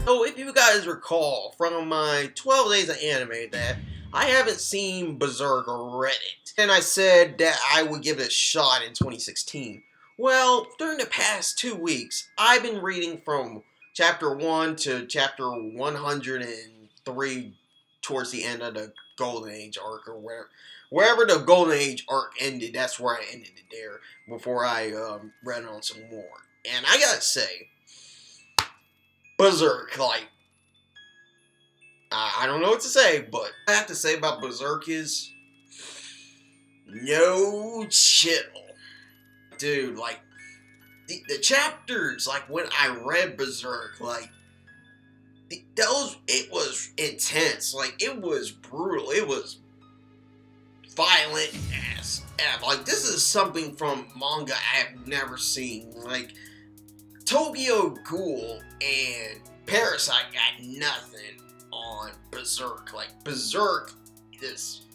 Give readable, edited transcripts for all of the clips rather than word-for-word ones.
So if you guys recall from my 12 days of anime that I haven't seen Berserk or read it, and I said that I would give it a shot in 2016. Well, during the past 2 weeks, I've been reading from chapter 1 to chapter 103 towards the end of the Golden Age arc or wherever. Wherever the Golden Age arc ended, that's where I ended it there before I read on some more. And I gotta say, Berserk, I don't know what to say, but I have to say about Berserk is no chill. Dude, the chapters, when I read Berserk, it was intense. It was brutal. It was violent as F. This is something from manga I've never seen. Tokyo Ghoul and Parasite got nothing on Berserk. Berserk is...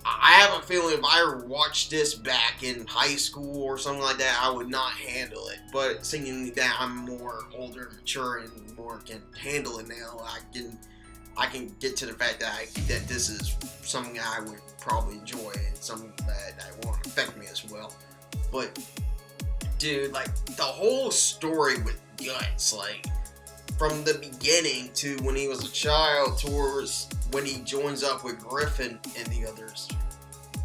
I have a feeling if I watched this back in high school or something like that, I would not handle it. But seeing that I'm more older and mature and more can handle it now, I can get to the fact that this is something I would probably enjoy and something that won't affect me as well. But dude, the whole story with Guts, from the beginning to when he was a child towards when he joins up with Griffin and the others,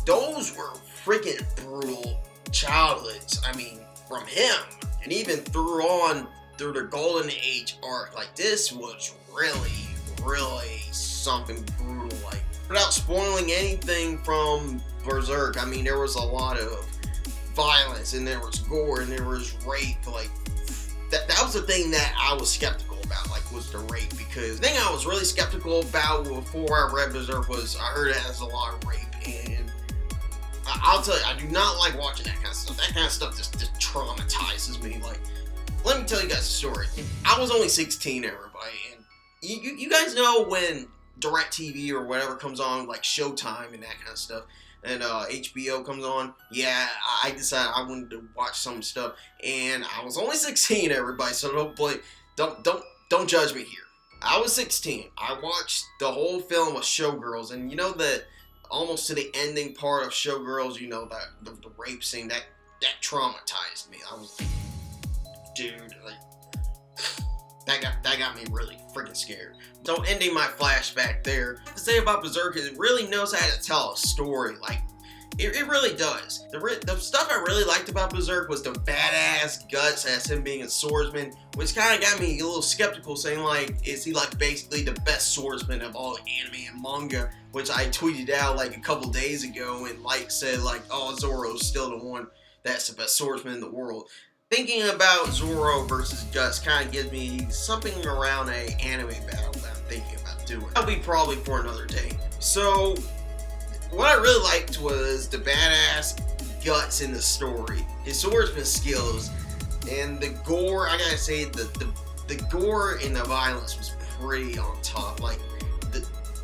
those were freaking brutal childhoods. I mean, from him, and even through the Golden Age arc, this was really something brutal. Without spoiling anything from Berserk, I mean, there was a lot of violence, and there was gore, and there was rape. That was the thing that I was skeptical about, was the rape, because the thing I was really skeptical about before I read Berserk was I heard it has a lot of rape, and I'll tell you, I do not like watching that kind of stuff. That kind of stuff just traumatizes me. Let me tell you guys a story. I was only 16, everybody, and you guys know when DirecTV or whatever comes on, Showtime and that kind of stuff, and HBO comes on. Yeah, I decided I wanted to watch some stuff, and I was only 16, everybody. So don't judge me here. I was 16. I watched the whole film of Showgirls, and you know that almost to the ending part of Showgirls, you know that the rape scene that traumatized me. I was, dude, that got me really freaking scared. So ending my flashback there, to say about Berserk is it really knows how to tell a story. It really does. The stuff I really liked about Berserk was the badass Guts as him being a swordsman, which kind of got me a little skeptical, saying is he basically the best swordsman of all anime and manga, which I tweeted out a couple days ago and said oh, Zoro's still the one that's the best swordsman in the world. Thinking about Zoro versus Guts kind of gives me something around a anime battle that I'm thinking about doing. That'll be probably for another day. So, what I really liked was the badass Guts in the story, his swordsman skills, and the gore. I gotta say, the gore and the violence was pretty on top.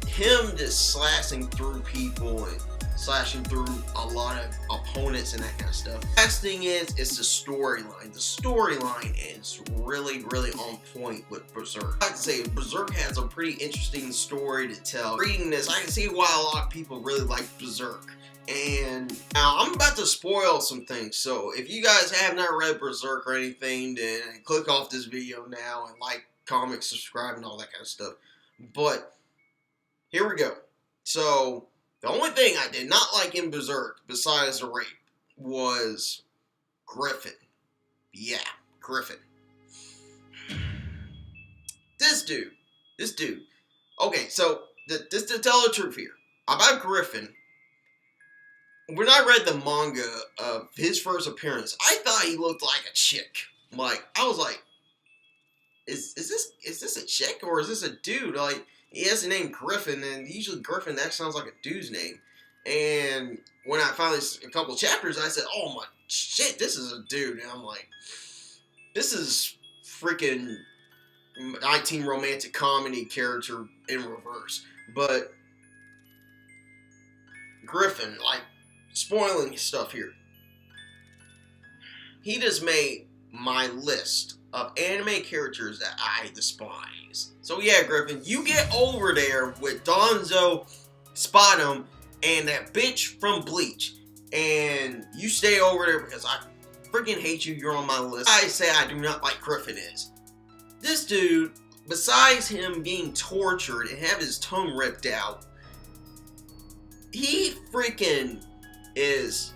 Him just slashing through people and slashing through a lot of opponents and that kind of stuff. Last thing is the storyline. The storyline is really on point with Berserk. I like to say Berserk has a pretty interesting story to tell. Reading this, I can see why a lot of people really like Berserk. And now I'm about to spoil some things, so if you guys have not read Berserk or anything, then click off this video now and comment, subscribe, and all that kind of stuff. But here we go. So the only thing I did not like in Berserk, besides the rape, was Griffin. Yeah, Griffin. This dude. Okay, so just to tell the truth here about Griffin, when I read the manga of his first appearance, I thought he looked like a chick. I was like, is this a chick or is this a dude? He has the name Griffin, and usually Griffin, that sounds like a dude's name. And when I finally, a couple chapters, I said, oh my shit, this is a dude. And I'm like, this is freaking 19 romantic comedy character in reverse. But Griffin, spoiling stuff here. He just made my list of anime characters that I despise. So yeah, Griffin, you get over there with Donzo, Spottum, and that bitch from Bleach. And you stay over there because I freaking hate you, you're on my list. I say I do not like Griffin is. This dude, besides him being tortured and have his tongue ripped out, he freaking is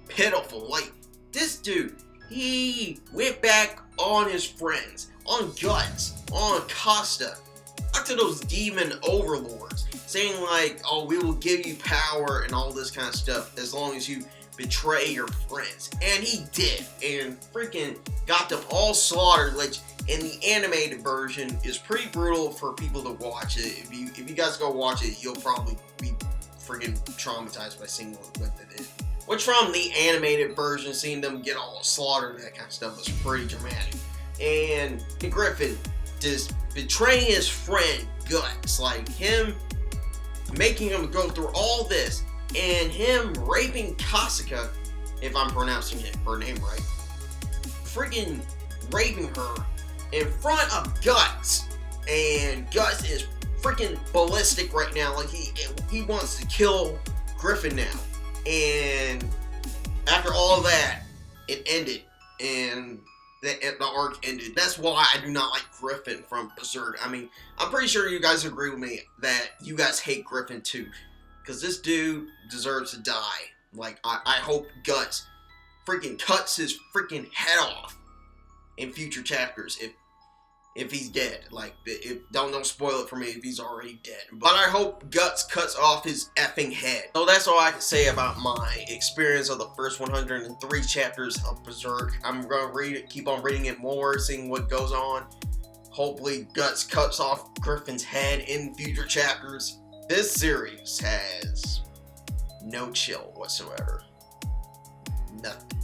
pitiful. Like, this dude, he went back on his friends, on Guts, on Costa, talked to those demon overlords, saying like, oh, we will give you power and all this kind of stuff as long as you betray your friends. And he did, and freaking got them all slaughtered, which in the animated version is pretty brutal for people to watch it. If you guys go watch it, you'll probably be freaking traumatized by seeing what they did. Which from the animated version, seeing them get all slaughtered and that kind of stuff was pretty dramatic. And Griffin just betraying his friend Guts, like him making him go through all this, and him raping Kasuka, if I'm pronouncing her name right, freaking raping her in front of Guts, and Guts is freaking ballistic right now, like he wants to kill Griffin now. And after all that, it ended, and the arc ended. That's why I do not like Griffin from Berserk. I mean, I'm pretty sure you guys agree with me that you guys hate Griffin too, because this dude deserves to die. Like, I hope Guts freaking cuts his freaking head off in future chapters if he's dead. Like, don't spoil it for me if he's already dead. But I hope Guts cuts off his effing head. So that's all I can say about my experience of the first 103 chapters of Berserk. I'm gonna read it, keep on reading it more, seeing what goes on. Hopefully Guts cuts off Griffin's head in future chapters. This series has no chill whatsoever. Nothing.